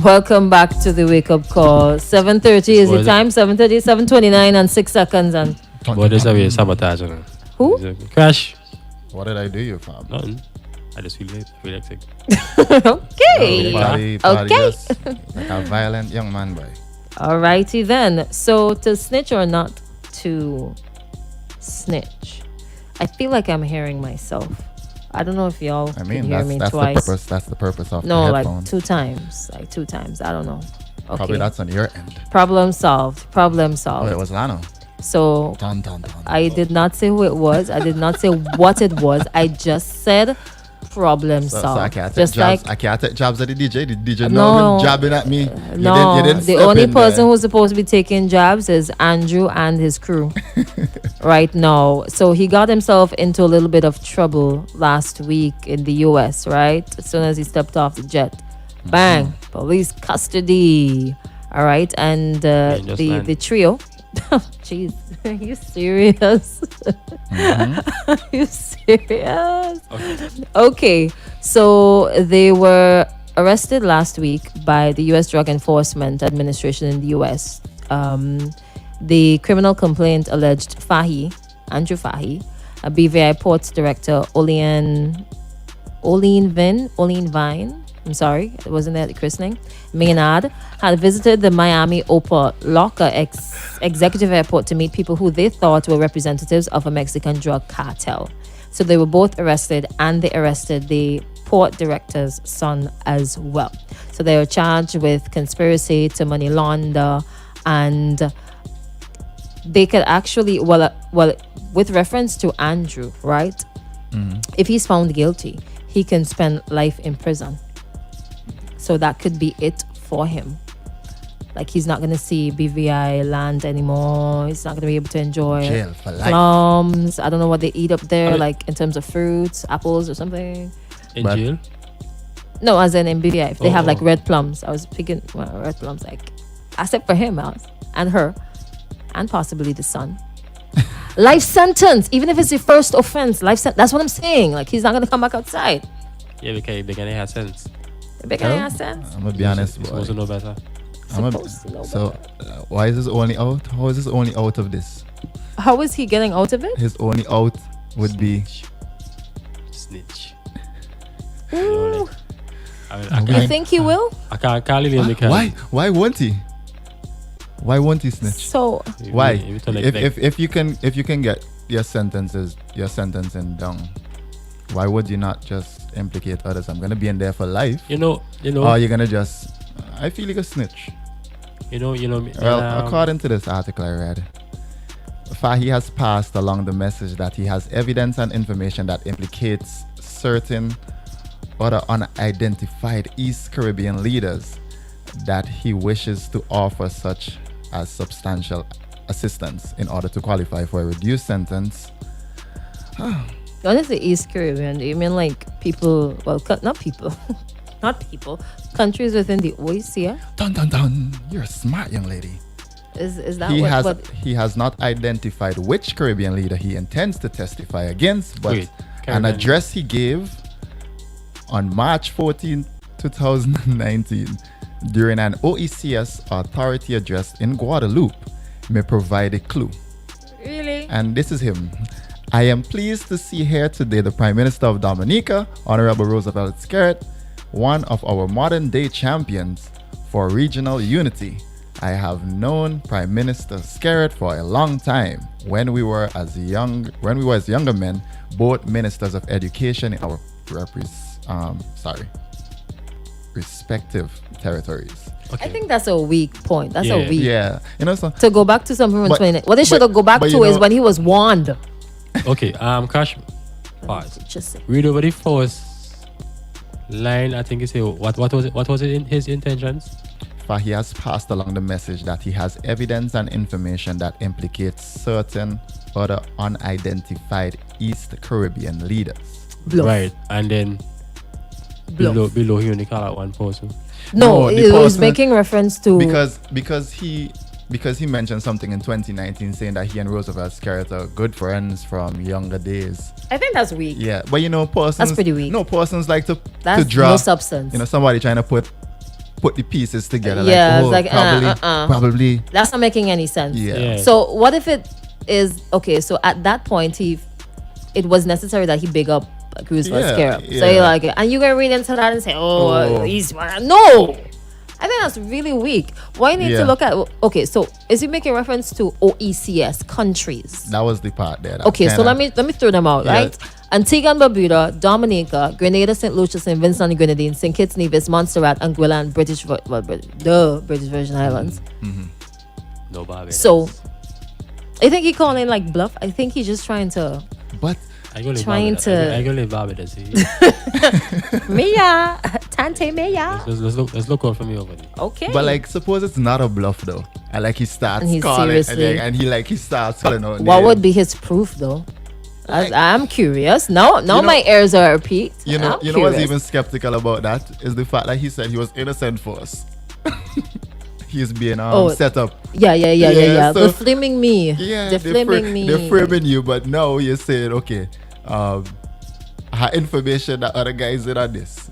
Welcome back to the wake up call. 7:30 is the time. 7:30, 7:29 and 6 seconds. And what is a sabotage? Who? Crash. What did I do, you fam? Nothing. I just feel sick. Okay. Party Okay. just like a violent young man, boy. Alrighty then. So to snitch or not to snitch, I feel like I'm hearing myself. I don't know if y'all I mean, can hear me that's the twice. purpose. That's the purpose of No, the like headphone. two times. I don't know. Okay. Probably that's on your end. Problem solved. Problem Oh, solved. it was Lano. So Dun, dun, dun. I did not say who it was. I did not say what it was. I just said problem So solved. I can't take Just jobs. like I can't take jobs at the DJ. The DJ No. know him jabbing at me. no, you didn't the step only in person there. who's supposed to be taking jobs is Andrew and his crew right now. So he got himself into a little bit of trouble last week in the US, right? As soon as he stepped off the jet. Bang, police custody. All right, and the trio. Jeez, are you serious? Are you serious? Okay, so they were arrested last week by the U.S. Drug Enforcement Administration in the U.S. The criminal complaint alleged Andrew Fahy, a BVI Ports Director, Olean Vine, I'm sorry, it wasn't there at the christening, Maynard, had visited the Miami Opa Locker executive airport to meet people who they thought were representatives of a Mexican drug cartel. So they were both arrested, and they arrested the port director's son as well. So they were charged with conspiracy to money launder, and they could actually, well, with reference to Andrew, right? If he's found guilty, he can spend life in prison. So that could be it for him. Like, he's not going to see BVI land anymore. He's not going to be able to enjoy Jail for life. plums. I don't know what they eat up there, like in terms of fruits, apples or something. In jail? No, as in BVI. If they have like Oh. red plums. I was picking red plums, like, except for him and her and possibly the son. Life sentence, even if it's the first offense. That's what I'm saying. Like, he's not going to come back outside. Yeah, because they're going to have sense. Big sense. I'm gonna be honest, You're boy. supposed to know better. Supposed to know So, why is this only out? How is this only out of this? How is he getting out of it? His only out would be Snitch. Ooh. I You think he will? can't leave him because why? Why won't he? Why won't he snitch? So Why? If If you can get your sentencing down, why would you not just implicate others? I'm gonna be in there for life. you know, Or you're gonna just? I feel like a snitch. Well, According to this article I read, Fahy has passed along the message that he has evidence and information that implicates certain other unidentified East Caribbean leaders that he wishes to offer such as substantial assistance in order to qualify for a reduced sentence. when is the East Caribbean? Do you mean like people? Well, not people, not people. Countries within the OASIA. Dun dun dun! You're a smart young lady. Is that He what? he has not identified which Caribbean leader he intends to testify against, but Wait, an Caribbean. address he gave on March 14, 2019, during an OECS authority address in Guadeloupe, may provide a clue. Really? And this is him. I am pleased to see here today the Prime Minister of Dominica, Honorable Roosevelt Skerritt, one of our modern day champions for regional unity. I have known Prime Minister Skerritt for a long time. When we were as younger men, both ministers of education in our respective territories. I think that's a weak point. That's a weak. Yeah, so To go back to something from But- 20. What they should go back but to you is know- when he was warned. Okay, Crash. Pause. Just say. Read over the first line. I think you say what was it? What was it in his intentions? He has passed along the message that he has evidence and information that implicates certain other unidentified East Caribbean leaders. Bluff. Right, and then Bluff. below he only call out one person. No, the it was person- making reference to because he mentioned something in 2019 saying that he and Roosevelt Skerritt are good friends from younger days. I think that's weak. Yeah, but persons. That's pretty weak. No, persons like to That's draw. no substance. Somebody trying to put put the pieces together. Yeah, it's like, like, probably. That's not making any sense. Yeah. So what if it is okay? So at that point, it was necessary that he big up Cruz for Scarab. So yeah. you're like, and you gonna read into that and say, he's no. I think that's really weak. Why you need to look at okay? So is he making reference to OECS countries? That was the part there. Okay, so let me throw them out, right? Antigua and Barbuda, Dominica, Grenada, St. Lucia, St. Vincent and Grenadines, St. Kitts, Nevis, Montserrat, Anguilla, and British Virgin Islands. No Barbados. So I think he calling like bluff. I think he's just trying to. But I go live Barbados. Mia, Tante Mia. Let's look out for me over there. Okay. But like, suppose it's not a bluff though, and like he starts And he's calling, seriously- and he starts calling out. What names. would be his proof though? Like- I'm curious. Now know- my ears are peaked. You know, I'm you know what's curious. even skeptical about that is the fact that he said he was innocent first. He's being set up. Yeah. So- They're flaming me. Yeah, They're flaming me. They're framing you, but now you're saying, okay, her information that other guys did on this.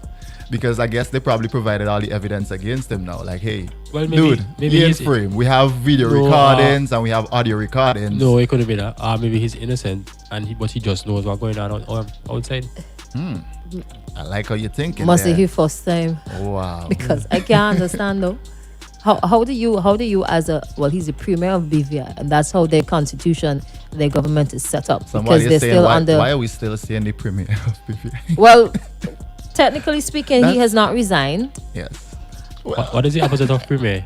Because I guess they probably provided all the evidence against him now. Like, hey, Well, dude, maybe he in he's frame. We have video recordings and we have audio recordings. No, it couldn't be that. Maybe he's innocent but he just knows what's going on outside. I like how you're thinking. Must be there. his first time. Wow. Because I can't understand though. How do you as he's the premier of BVI and that's how their constitution, their government is set up. Somebody because they're is saying, still why, under. why are we still seeing the premier of BVI? Well, technically speaking, he has not resigned Yes. What is the opposite of premier?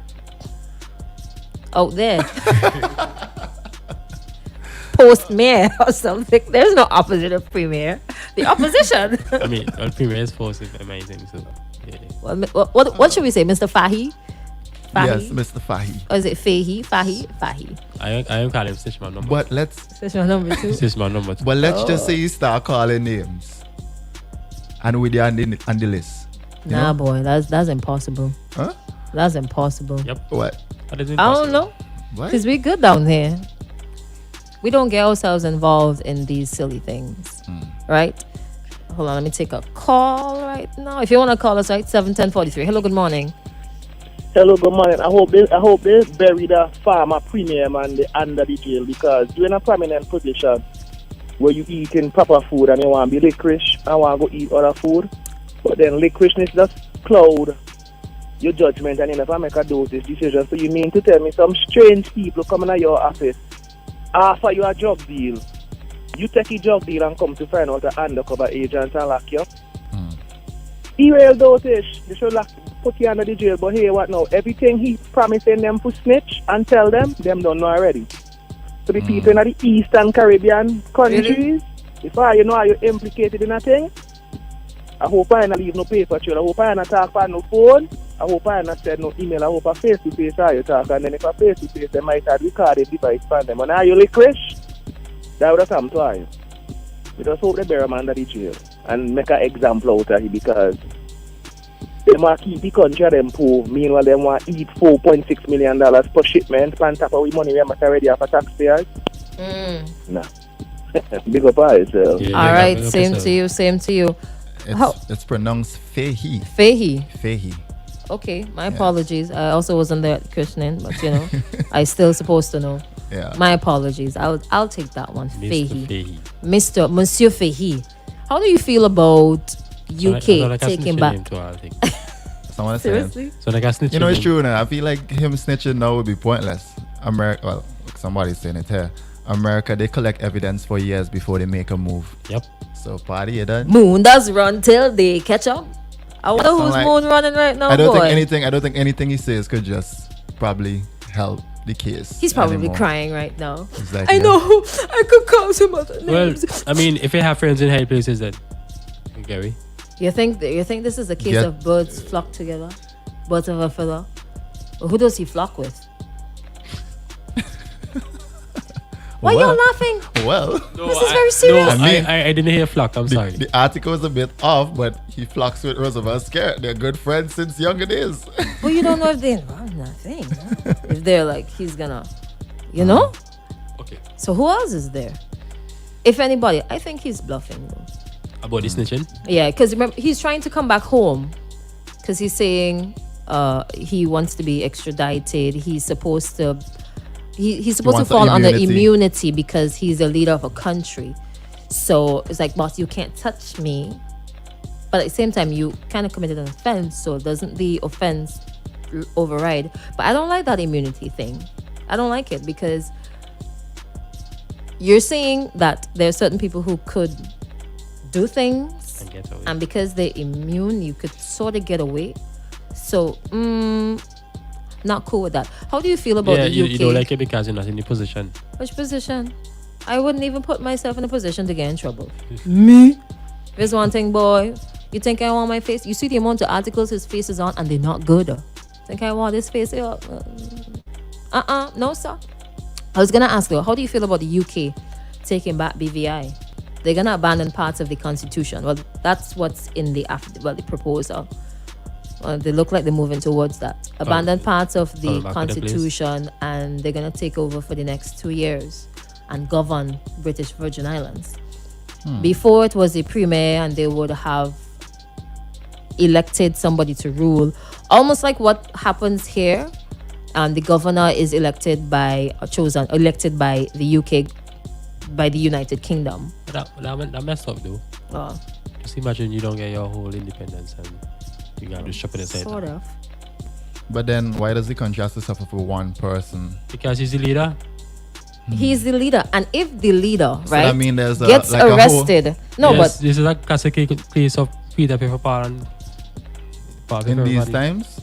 out there. Post mayor or something. There's no opposite of premier. The opposition. I mean, premier is forced is amazing. So yeah. What should we say, Mr. Fahy? Yes, Mr. Fahy. Or is it Fahy? Fahy. I am calling him Snitchman number. But let's That's my number 2. Snitchman number 2. But let's just say you start calling names, and with you on the list. You Nah, know? boy, that's impossible. Huh? That's impossible. Yep. What? What is I don't know, What? because we good down here. We don't get ourselves involved in these silly things, right? Hold on, let me take a call right now. If you want to call us, right, 71043. Hello, good morning. Hello, good morning. I hope they bury the farmer premium and under the jail because you're in a prominent position where you eating proper food and you want to be licorice and want to go eat other food, but then licoriceness just cloud your judgment and you never make a dosage decision. So you mean to tell me some strange people coming at your office offer you a drug deal, you take a drug deal and come to find out the undercover agent and lock you up? Real dosage, they should put you under the jail, but here what now? Everything he promising them to snitch and tell them don't know already. So the people in the Eastern Caribbean countries, if you know you're implicated in a thing, I hope I don't leave no paper trail, I hope I don't talk on no phone, I hope I don't send no email, I hope I face to face how you talk, and then if I face to face they might have recorded device for them. And now you licorice, that would have come to you. We just hope they bury him under the jail and make an example out of it because they want to keep the country them poor. Meanwhile, they want to eat $4.6 million per shipment on top of the money we must already have for taxpayers. Nah. Big up on yourself. Yeah, All right, big up same yourself. to you. How- It's pronounced Fahy. Fahy. Fahy. Okay, my apologies. I also wasn't there at christening, but you know, I still supposed to know. Yeah. My apologies. I'll take that one. Mr. Fahy. Fahy. Monsieur Fahy. How do you feel about UK So like a taking snitching back? him too, I think. Someone saying. Seriously? So like a snitching You know, it's him. true now. I feel like him snitching now would be pointless. Well, somebody's saying it here. America, they collect evidence for years before they make a move. Yep. So party, you done? Moon does run till they catch up. I wonder Sound who's like- Moon running right now, I don't boy. think anything he says could just probably help the case. He's probably anymore. crying right now. Exactly. I know. I could call him other Well, names. I mean, if you have friends in high places, then Gary. You think this is a case Yeah. of birds flock together? Birds of a feather? Well, who does he flock with? Why Well- you laughing? Well, This is very serious. No, I mean- I didn't hear flock. I'm sorry. the article is a bit off, but he flocks with Roosevelt Scarrett. They're good friends since younger days. But you don't know if they're nothing. Huh? If they're like, he's gonna, you know? Okay. So who else is there? If anybody, I think he's bluffing though. About the snitching? Yeah, because remember, he's trying to come back home. Because he's saying, he wants to be extradited. He's supposed to wants fall under immunity. immunity because he's the leader of a country. So it's like, boss, you can't touch me. But at the same time, you kind of committed an offense, so doesn't the offense override? But I don't like that immunity thing. I don't like it because you're saying that there are certain people who could do things, And get away. and because they're immune, you could sort of get away. So, not cool with that. How do you feel about Yeah, the UK? you don't like it because you're not in the position. Which position? I wouldn't even put myself in a position to get in trouble. Me? There's one thing, boy. You think I want my face? You see the amount of articles his face is on, and they're not good. Think I want this face? No, sir. I was gonna ask though, how do you feel about the UK taking back BVI? They're gonna abandon parts of the constitution. Well, that's what's in the the proposal. They look like they're moving towards that. Abandon parts of the back in the place. constitution, and they're gonna take over for the next 2 years and govern British Virgin Islands. Before it was a premier, and they would have elected somebody to rule, almost like what happens here. And the governor is elected by the UK, by the United Kingdom. That messed up though. Just imagine you don't get your whole independence and you got to shop in the center. Sort of. But then why does the country have to suffer for one person? Because he's the leader. He's the leader, and if the leader, So right, that mean there's gets like a whole- arrested, no, Yes, but this is a classic case of Peter Paper and in these times?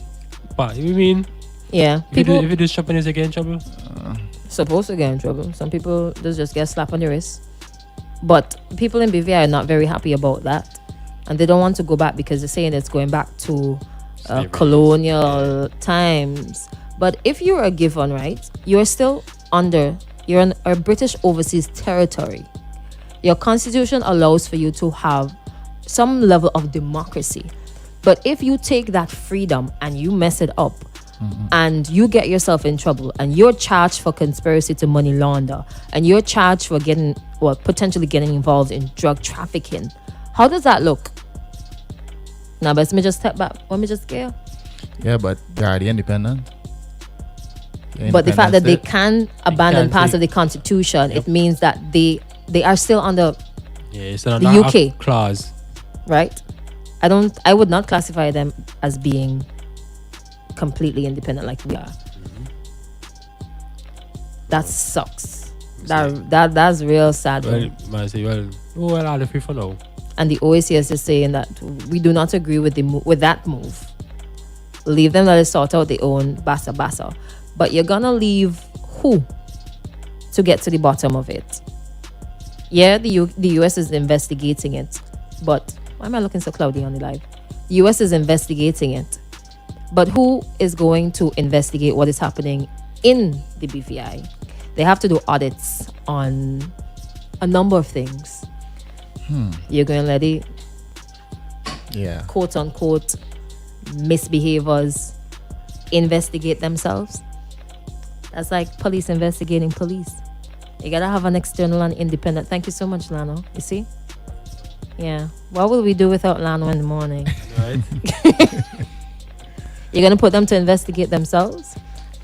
But you mean yeah, if you people do shopping is again trouble? supposed to get in trouble. Some people just get slapped on the wrist, but people in BVI are not very happy about that, and they don't want to go back because they're saying it's going back to Slavery. colonial times. But if you're a given, right, you're still you're in a British overseas territory. Your constitution allows for you to have some level of democracy. But if you take that freedom and you mess it up, and you get yourself in trouble, and you're charged for conspiracy to money launder, and you're charged for potentially getting involved in drug trafficking, how does that look? Now, but let me just step back. Let me just scale. Yeah, but they're already independent. They're But the fact that they independent can abandon can't parts take- of the constitution, Yep. it means that they are still under, Yeah, it's an The UK. clause. right? I would not classify them as being completely independent like we are. That sucks. That's real sad. Well, might say, well, I'll free for now. And the OACS is saying that we do not agree with with that move. Leave them, let us sort out their own basa. But you're gonna leave who to get to the bottom of it? Yeah, the US is investigating it, but why am I looking so cloudy on the live? The US is investigating it, but who is going to investigate what is happening in the BVI? They have to do audits on a number of things. You're going to let it, Yeah. quote unquote, misbehaviors investigate themselves. That's like police investigating police. You gotta have an external and independent. Thank you so much, Lano. You see? Yeah. What will we do without Lano in the morning? Right? You're gonna put them to investigate themselves?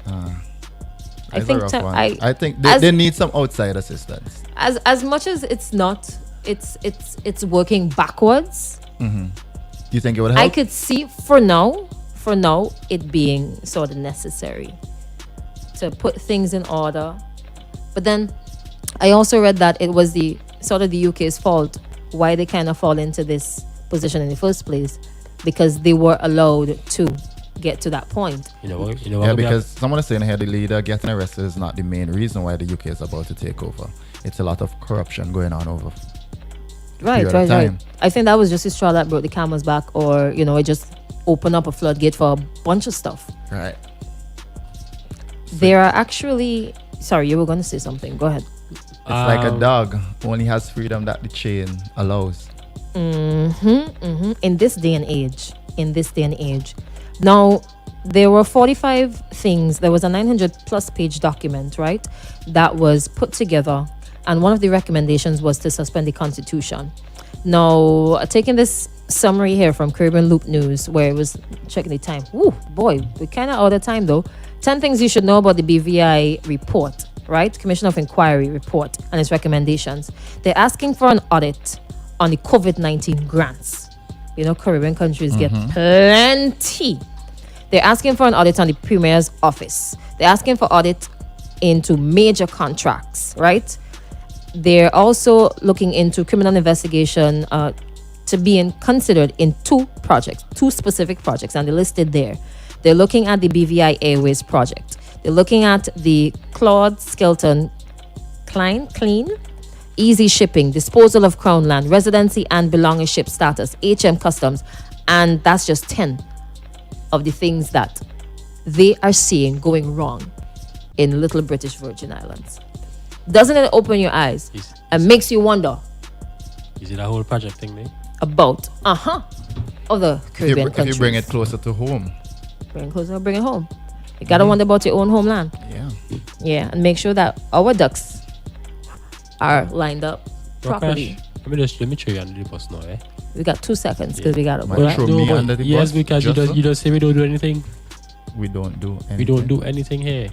I That's a think rough to- one. I- I think as- they need some outside assistance. As much as it's not, it's working backwards. Do you think it would help? I could see for now, it being sort of necessary to put things in order. But then I also read that it was the UK's fault why they kind of fall into this position in the first place, because they were allowed to get to that point. You know what? Yeah, because someone is saying here the leader getting arrested is not the main reason why the UK is about to take over. It's a lot of corruption going on over. Right. period of time. I think that was just a straw that broke the camel's back, or it just opened up a floodgate for a bunch of stuff. Right. There are actually, sorry, you were going to say something. Go ahead. It's like a dog who only has freedom that the chain allows. In this day and age. Now, there were 45 things. There was a 900 plus page document, right, that was put together. And one of the recommendations was to suspend the constitution. Now, taking this summary here from Caribbean Loop News, where it was checking the time. Ooh, boy, we're kind of out of time though. 10 things you should know about the BVI report, right? Commission of Inquiry report and its recommendations. They're asking for an audit on the COVID-19 grants. You know, Caribbean countries get plenty. They're asking for an audit on the Premier's office. They're asking for audit into major contracts, right? They're also looking into criminal investigation to being considered in two specific projects, and they're listed there. They're looking at the BVI Airways project. They're looking at the Claude Skelton Clean, easy shipping, disposal of crown land, residency and belonging ship status, HM customs, and that's just 10 of the things that they are seeing going wrong in Little British Virgin Islands. Doesn't it open your eyes and makes you wonder? Is it a whole project thing, mate? About other Caribbean countries. If you bring it closer to home. Bring it closer, bring it home. You gotta wonder about your own homeland. Yeah, and make sure that our ducks are lined up properly. Let me show you under the bus now, eh? We got 2 seconds because we gotta go. Might throw me but under the yes, bus, because you don't say we don't do anything. We don't do anything. We don't do anything here.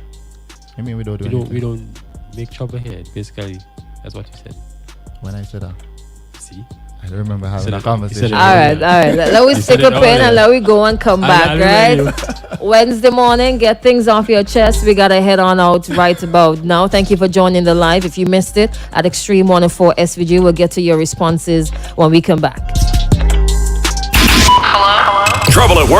I mean, we don't do anything. We don't make trouble here. Basically, that's what you said. When I said that, See? I don't remember having a it- conversation. All right. Let we stick a pin and let we go and come back, right? Wednesday morning, get things off your chest. We gotta head on out right about now. Thank you for joining the live. If you missed it, at Extreme 104 SVG, we'll get to your responses when we come back. Trouble at work.